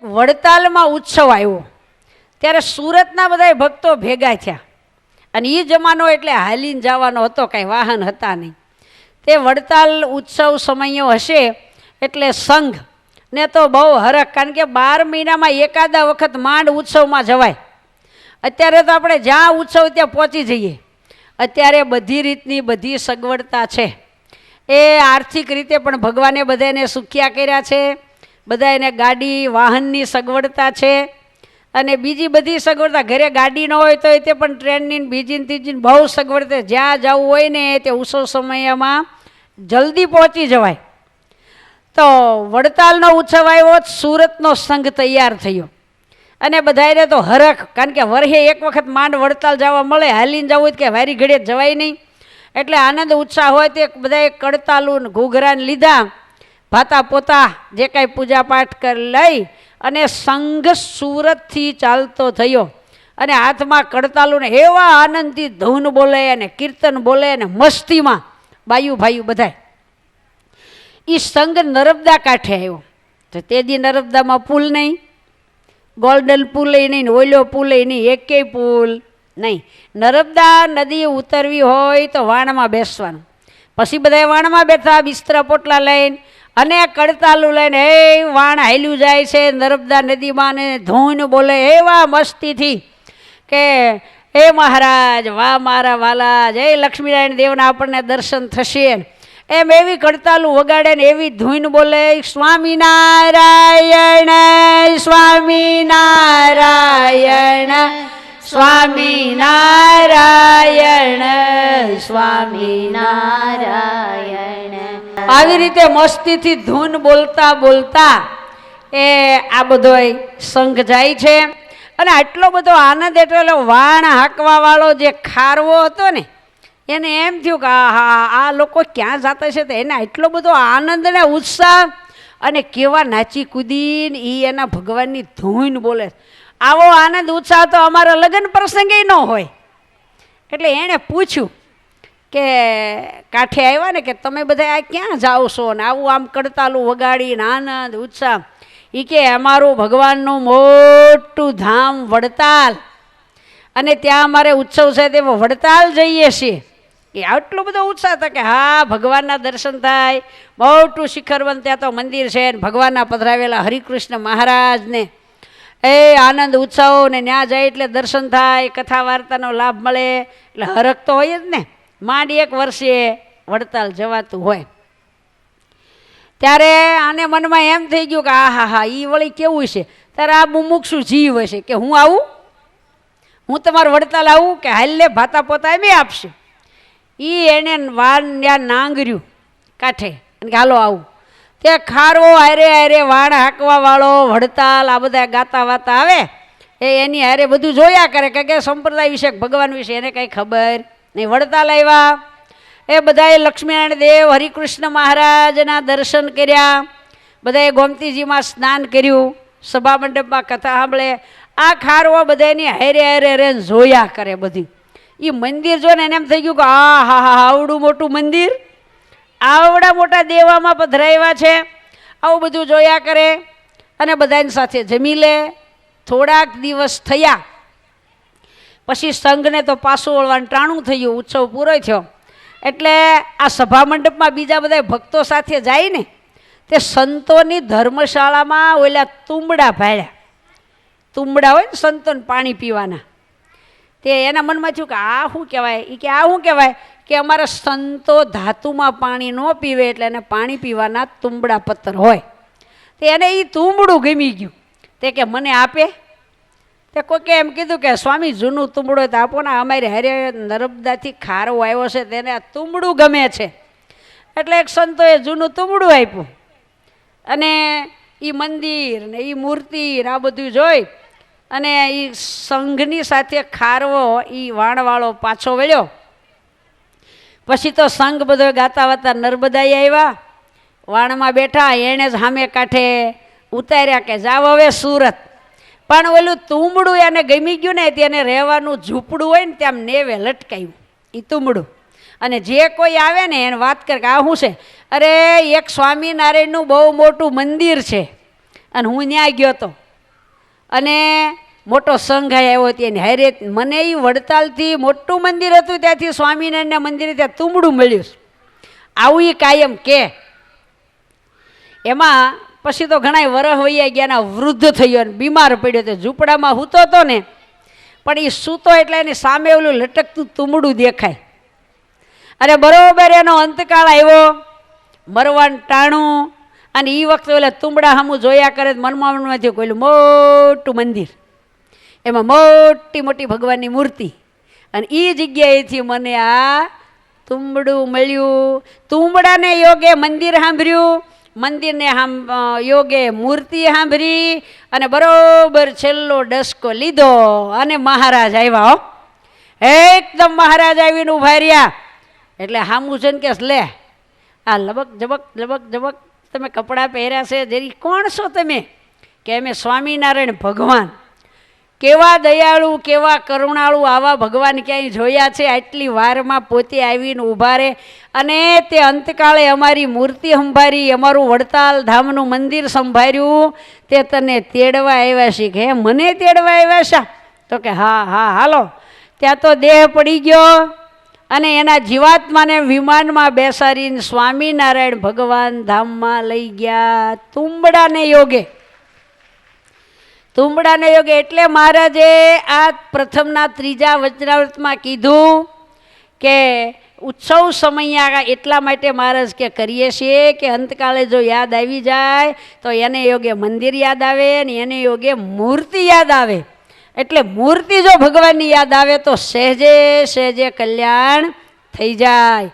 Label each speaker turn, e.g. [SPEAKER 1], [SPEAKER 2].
[SPEAKER 1] વડતાલમાં ઉત્સવ આવ્યો ત્યારે સુરતના બધા ભક્તો ભેગા થયા અને એ જમાનો એટલે હાલીને જવાનો હતો, કાંઈ વાહન હતા નહીં. તે વડતાલ ઉત્સવ સમયો હશે એટલે સંઘ ને તો બહુ હરખ, કારણ કે 12 મહિનામાં એકાદા વખત માંડ ઉત્સવમાં જવાય. અત્યારે તો આપણે જ્યાં ઉત્સવ ત્યાં પહોંચી જઈએ. અત્યારે બધી રીતની બધી સગવડતા છે. એ આર્થિક રીતે પણ ભગવાને બધાને સુખિયા કર્યા છે. બધા એને ગાડી વાહનની સગવડતા છે અને બીજી બધી સગવડતા. ઘરે ગાડી ન હોય તો તે પણ ટ્રેનની બીજી ત્રીજી બહુ સગવડતા. જ્યાં જવું હોય ને તે ઉત્સવ સમયમાં જલ્દી પહોંચી જવાય. તો વડતાલનો ઉત્સવ આવ્યો, સુરતનો સંઘ તૈયાર થયો અને બધાને તો હરખ, કારણ કે વર્ષે એક વખત માંડ વડતાલ જવા મળે. હાલીને જવું હોય કે વારી ઘડીએ જવાય નહીં, એટલે આનંદ ઉત્સાહ હોય તે બધાએ કડતાલું ઘૂઘરાને લીધા, ભાતા પોતા જે કાંઈ પૂજાપાઠ કરી લઈ અને સંઘ સુરતથી ચાલતો થયો અને હાથમાં કડતાલુને એવા આનંદથી ધૂન બોલે અને કીર્તન બોલે અને મસ્તીમાં બાયું ભાયું બધાય. એ સંઘ નર્મદા કાંઠે આવ્યો. તો તે દી નર્મદામાં પુલ નહીં, ગોલ્ડન પુલ નહીં, ઓઈલો પુલ નહીં, એકેય પુલ નહીં. નર્મદા નદી ઉતરવી હોય તો વાણમાં બેસવાનું. પછી બધા વાણમાં બેઠા બિસ્તરા પોટલા લઈને અને કડતાલું લઈને એ વાણ હાલ્યું જાય છે નર્મદા નદીમાં ને ધૂન બોલે એવા મસ્તીથી કે હે મહારાજ, વાહ મારા વાલા, જય લક્ષ્મીનારાયણ દેવના આપણને દર્શન થશે. એમ એવી કડતાલું વગાડે ને એવી ધૂન બોલે, સ્વામિનારાયણ સ્વામિનારાયણ સ્વામિનારાયણ સ્વામિનારાયણ. આવી રીતે મસ્તીથી ધૂન બોલતા બોલતા એ આ બધોય સંઘ જાય છે. અને આટલો બધો આનંદ એટલે વાણ હાંકવા વાળો જે ખારવો હતો ને એને એમ થયું કે આ લોકો ક્યાં જતા છે. તો એને એટલો બધો આનંદ ને ઉત્સાહ અને કેવા નાચી કૂદીને એ એના ભગવાનની ધૂન બોલે. આવો આનંદ ઉત્સાહ તો અમારા લગ્ન પ્રસંગે ન હોય. એટલે એણે પૂછ્યું કે કાંઠે આવ્યા ને કે તમે બધા આ ક્યાં જાઓ છો ને આવું આમ કડતાલું વગાડીને આનંદ ઉત્સાહ. એ કે અમારું ભગવાનનું મોટું ધામ વડતાલ અને ત્યાં અમારે ઉત્સવ છે તે વડતાલ જઈએ છીએ. એ આટલો બધો ઉત્સાહ હતો કે હા ભગવાનના દર્શન થાય. મોટું શિખરવન ત્યાં તો મંદિર છે ને ભગવાનના પધરાવેલા હરિકૃષ્ણ મહારાજને એ આનંદ ઉત્સવ ને ત્યાં જાય એટલે દર્શન થાય, કથા વાર્તાનો લાભ મળે એટલે હરખ તો હોય જ ને. માંડ એક વર્ષે વડતાલ જવાતું હોય ત્યારે આને મનમાં એમ થઈ ગયું કે આ હા એ વળી કેવું છે. ત્યારે આ મુમુક્ષુ જીવ હશે કે હું આવું, હું તમારું વડતાલ આવું કે હાલ ભાતા પોતા એમ આપશે. એને વાન ત્યાં નાંગર્યું કાંઠે અને કે હાલો આવું. તે ખારવો હારે હારે વાણ હાંકવા વાળો વડતાલ આ બધા ગાતા વાતા આવે એની હારે બધું જોયા કરે કે સંપ્રદાય વિશે ભગવાન વિશે એને કંઈ ખબર નહીં. વડતાલ આવ્યા એ બધાએ લક્ષ્મીનારાયણ દેવ હરિકૃષ્ણ મહારાજના દર્શન કર્યા. બધાએ ગોમતીજીમાં સ્નાન કર્યું, સભા મંડપમાં કથા સાંભળે. આ ખારવો બધાની હારે હારે હારે જોયા કરે બધી. એ મંદિર જોઈને એને એમ થઈ ગયું કે આ હા હા આવડું મોટું મંદિર, આવડા મોટા દેવામાં પધરાવ્યા છે. આવું બધું જોયા કરે અને બધાની સાથે જમી લે. થોડાક દિવસ થયા પછી સંઘને તો પાછું વળવાનું ટાણું થયું, ઉત્સવ પૂરો થયો. એટલે આ સભા મંડપમાં બીજા બધા ભક્તો સાથે જાય ને તે સંતોની ધર્મશાળામાં ઓલા તુંબડા ભાળ્યા. તુંબડા હોય ને સંતોને પાણી પીવાના. તે એના મનમાં થયું કે આ શું કહેવાય. એ કે આ શું કહેવાય કે અમારા સંતો ધાતુમાં પાણી ન પીવે એટલે એને પાણી પીવાના તુંબડા પથ્થર હોય. તે એને એ તુંબડું ગમી ગયું. તે કે મને આપે. તે કોઈકે એમ કીધું કે સ્વામી જૂનું તુંબડું તો આપો ને, અમારી હારે નર્મદાથી ખારો આવ્યો છે તેને આ તુંબડું ગમે છે. એટલે એક સંતોએ જૂનું તુંબડું આપ્યું અને એ મંદિર ને એ મૂર્તિ ને આ બધું જોઈ અને એ સંઘની સાથે ખારવો એ વાણવાળો પાછો વળ્યો. પછી તો સંઘ બધો ગાતા વાતા નર્મદાએ આવ્યા, વાણમાં બેઠા. એણે જ સામે કાંઠે ઉતાર્યા કે જાવ હવે સુરત. પણ ઓલું તુંબડું એને ગમી ગયું ને તેને રહેવાનું ઝૂંપડું હોય ને ત્યાં નેવે લટકાયું એ તુંબડું. અને જે કોઈ આવે ને એને વાત કરે કે આ શું છે. અરે એક સ્વામિનારાયણનું બહુ મોટું મંદિર છે અને હું ત્યાં ગયો હતો અને મોટો સંઘ આવ્યો ત્યાંની હારે મને એ વડતાલથી મોટું મંદિર હતું ત્યાંથી સ્વામિનારાયણના મંદિરે ત્યાં તુંબડું મળ્યું. આવું એ કાયમ કે એમાં પછી તો ઘણા વરહ વૈયા ગયા, વૃદ્ધ થયો ને બીમાર પડ્યો, તો ઝૂંપડામાં સૂતો હતો ને, પણ એ સૂતો એટલે એની સામે ઓલું લટકતું તુંબડું દેખાય. અને બરોબર એનો અંતકાળ આવ્યો, મરવાનું ટાણું, અને એ વખતે ઓલા તુંબડા સામું જોયા કરે મનમાંથી કોઈલું મોટું મંદિર, એમાં મોટી મોટી ભગવાનની મૂર્તિ, અને એ જગ્યાએથી મને આ તુંબડું મળ્યું. તુંબડાને યોગે મંદિર સાંભળ્યું, મંદિરને યોગે મૂર્તિ સાંભળી, અને બરોબર છેલ્લો ડસકો લીધો અને મહારાજ આવ્યા. હો, એકદમ મહારાજ આવીને ઉભા રહ્યા. એટલે હામું છે ને કે લે આ લબક જબક લબક જબક તમે કપડાં પહેર્યા છે, જરી કોણ છો તમે? કે અમે સ્વામિનારાયણ ભગવાન. કેવા દયાળુ, કેવા કરુણાળુ, આવા ભગવાન ક્યાંય જોયા છે? આટલી વારમાં પોતે આવીને ઊભા રહે અને તે અંતકાળે અમારી મૂર્તિ સંભાળી, અમારું વડતાલ ધામનું મંદિર સંભાળ્યું, તે તને તેડવા આવ્યા છે. કે મને તેડવા આવ્યા છે? તો કે હા હા હાલો. ત્યાં તો દેહ પડી ગયો અને એના જીવાત્માને વિમાનમાં બેસાડીને સ્વામિનારાયણ ભગવાન ધામમાં લઈ ગયા તુંબડાને યોગે. તુંબડાને યોગે એટલે મહારાજે આ પ્રથમના ત્રીજા વચનાવૃતમાં કીધું કે ઉત્સવ સમય એટલા માટે મહારાજ કે કરીએ છીએ કે અંતકાળે જો યાદ આવી જાય તો એને યોગે મંદિર યાદ આવે ને એને યોગે મૂર્તિ યાદ આવે. એટલે મૂર્તિ જો ભગવાનની યાદ આવે તો સહેજે સહેજે કલ્યાણ થઈ જાય.